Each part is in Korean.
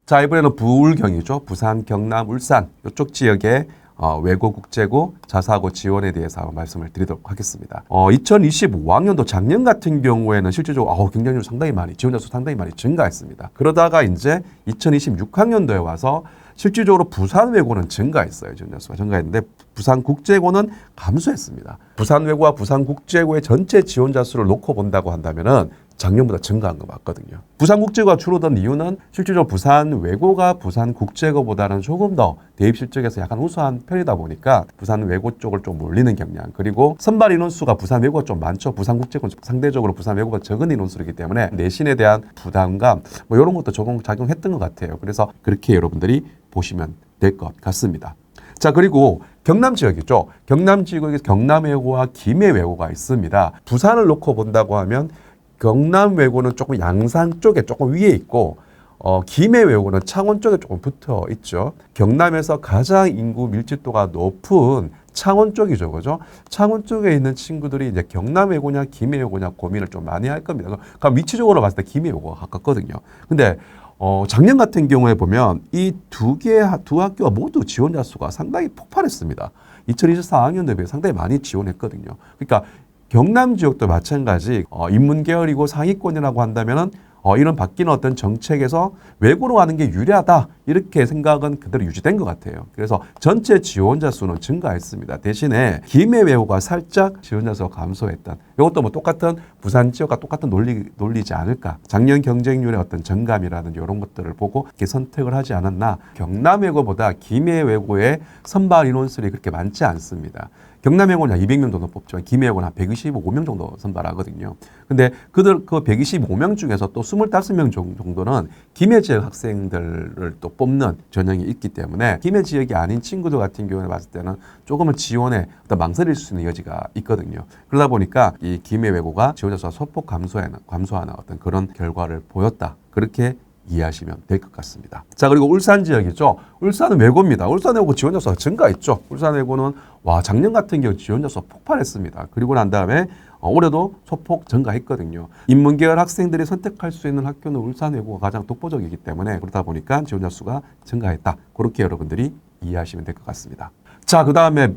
자, 이번에는 부울경이죠. 부산, 경남, 울산 이쪽 지역의 외고, 국제고, 자사고 지원에 대해서 한번 말씀을 드리도록 하겠습니다. 2025학년도 작년 같은 경우에는 실질적으로 경쟁률 상당히 많이, 지원자 수 상당히 많이 증가했습니다. 그러다가 이제 2026학년도에 와서 실질적으로 부산 외고는 증가했어요. 지원자 수가 증가했는데 부산 국제고는 감소했습니다. 부산 외고와 부산 국제고의 전체 지원자 수를 놓고 본다고 한다면은 작년보다 증가한 거 맞거든요. 부산 국제고가 줄어든 이유는 실질적으로 부산 외고가 부산 국제고보다는 조금 더 대입 실적에서 약간 우수한 편이다 보니까 부산 외고 쪽을 좀 몰리는 경향, 그리고 선발 인원수가 부산 외고가 좀 많죠. 부산 국제고는 상대적으로 부산 외고가 적은 인원수이기 때문에 내신에 대한 부담감 이런 것도 조금 작용했던 것 같아요. 그래서 그렇게 여러분들이 보시면 될 것 같습니다. 자, 그리고 경남 지역이죠. 경남 지역에서 경남 외고와 김해 외고가 있습니다. 부산을 놓고 본다고 하면 경남 외고는 조금 양산 쪽에 조금 위에 있고 김해 외고는 창원 쪽에 조금 붙어 있죠. 경남에서 가장 인구 밀집도가 높은 창원 쪽이죠. 그죠? 창원 쪽에 있는 친구들이 이제 경남 외고냐 김해 외고냐 고민을 좀 많이 할 겁니다. 그럼 위치적으로 봤을 때 김해 외고가 가깝거든요. 근데 작년 같은 경우에 보면 이 두 학교가 모두 지원자 수가 상당히 폭발했습니다. 2024학년도에 비해 상당히 많이 지원했거든요. 그러니까 경남 지역도 마찬가지 인문계열이고 상위권이라고 한다면은 이런 바뀌는 어떤 정책에서 외고로 가는 게 유리하다 이렇게 생각은 그대로 유지된 것 같아요. 그래서 전체 지원자 수는 증가했습니다. 대신에 김해 외고가 살짝 지원자 수가 감소했던 이것도 뭐 똑같은 부산 지역과 똑같은 논리지 않을까. 작년 경쟁률의 어떤 정감이라든지 이런 것들을 보고 이렇게 선택을 하지 않았나. 경남 외고보다 김해 외고의 선발 인원수이 그렇게 많지 않습니다. 경남 외고는 200명 정도 뽑지만 김해 외고는 한 125명 정도 선발하거든요. 근데 그 125명 중에서 또 25명 정도는 김해 지역 학생들을 또 뽑는 전형이 있기 때문에 김해 지역이 아닌 친구들 같은 경우에 봤을 때는 조금은 지원에 어떤 망설일 수 있는 여지가 있거든요. 그러다 보니까 이 김해 외고가 지원자 수가 소폭 감소하는 어떤 그런 결과를 보였다. 그렇게 이해하시면 될 것 같습니다. 자, 그리고 울산 지역이죠. 울산은 외고입니다. 울산 외고 지원자 수가 증가했죠. 울산 외고는 작년 같은 경우 지원자 수가 폭발했습니다. 그리고 난 다음에 올해도 소폭 증가했거든요. 인문계열 학생들이 선택할 수 있는 학교는 울산 외고가 가장 독보적이기 때문에 그러다 보니까 지원자 수가 증가했다. 그렇게 여러분들이 이해하시면 될 것 같습니다. 자, 그 다음에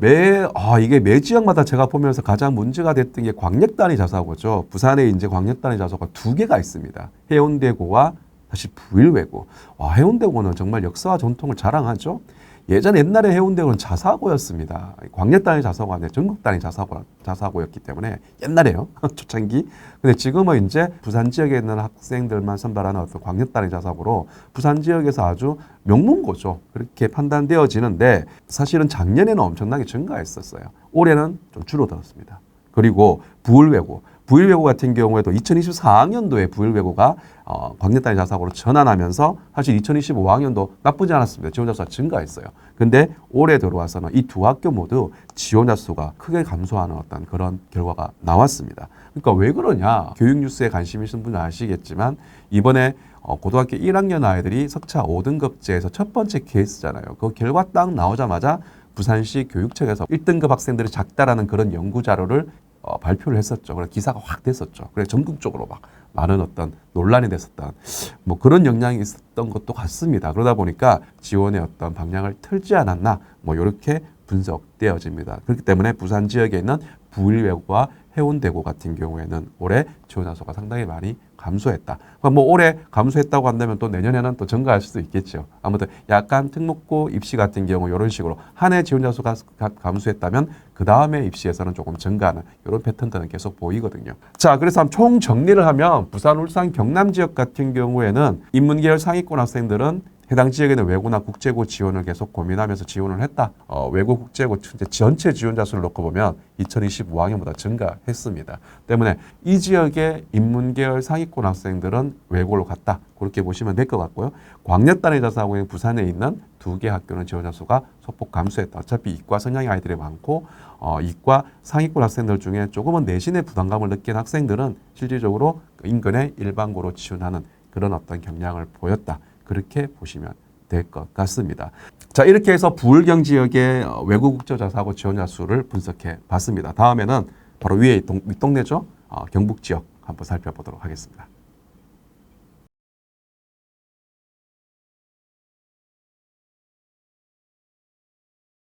이게 매 지역마다 제가 보면서 가장 문제가 됐던 게 광역단위 자사고죠. 부산에 이제 광역단위 자사고가 2개가 있습니다. 해운대고와 다시 부일외고. 해운대고는 정말 역사와 전통을 자랑하죠. 옛날에 해운대고는 자사고였습니다. 광역단위 자사고가 아니라 전국단위 자사고였기 때문에 옛날에요. 초창기. 근데 지금은 이제 부산 지역에 있는 학생들만 선발하는 어떤 광역단위 자사고로 부산 지역에서 아주 명문고죠. 그렇게 판단되어지는데 사실은 작년에는 엄청나게 증가했었어요. 올해는 좀 줄어들었습니다. 그리고 부일외고 같은 경우에도 2024학년도에 부일외고가 광역단위 자사고로 전환하면서 사실 2025학년도 나쁘지 않았습니다. 지원자 수가 증가했어요. 근데 올해 들어와서는 이 두 학교 모두 지원자 수가 크게 감소하는 어떤 그런 결과가 나왔습니다. 그러니까 왜 그러냐? 교육 뉴스에 관심 있으신 분은 아시겠지만 이번에 고등학교 1학년 아이들이 석차 5등급제에서 첫 번째 케이스잖아요. 그 결과 딱 나오자마자 부산시 교육청에서 1등급 학생들이 작다라는 그런 연구 자료를 발표를 했었죠. 그래서 기사가 확 됐었죠. 그래서 전국적으로 막 많은 어떤 논란이 됐었던 그런 영향이 있었던 것도 같습니다. 그러다 보니까 지원의 어떤 방향을 틀지 않았나 이렇게 분석되어집니다. 그렇기 때문에 부산 지역에 있는 부일외고와 해운대고 같은 경우에는 올해 지원자 수가 상당히 많이 감소했다. 올해 감소했다고 한다면 또 내년에는 또 증가할 수도 있겠죠. 아무튼 약간 특목고 입시 같은 경우 이런 식으로 한 해 지원자 수가 감소했다면 그 다음에 입시에서는 조금 증가하는 이런 패턴들은 계속 보이거든요. 자, 그래서 총 정리를 하면 부산, 울산, 경남 지역 같은 경우에는 인문계열 상위권 학생들은 해당 지역에 있는 외고나 국제고 지원을 계속 고민하면서 지원을 했다. 외고, 국제고 전체 지원자 수를 놓고 보면 2025학년보다 증가했습니다. 때문에 이 지역의 인문계열 상위권 학생들은 외고로 갔다. 그렇게 보시면 될 것 같고요. 광역단위 자사고인 부산에 있는 2개 학교는 지원자 수가 소폭 감소했다. 어차피 이과 성향의 아이들이 많고 이과 상위권 학생들 중에 조금은 내신의 부담감을 느낀 학생들은 실질적으로 인근의 일반고로 지원하는 그런 어떤 경향을 보였다. 그렇게 보시면 될 것 같습니다. 자, 이렇게 해서 부울경 지역의 외고 국제자사고 지원자 수를 분석해 봤습니다. 다음에는 바로 위에 윗동네죠. 경북 지역 한번 살펴보도록 하겠습니다.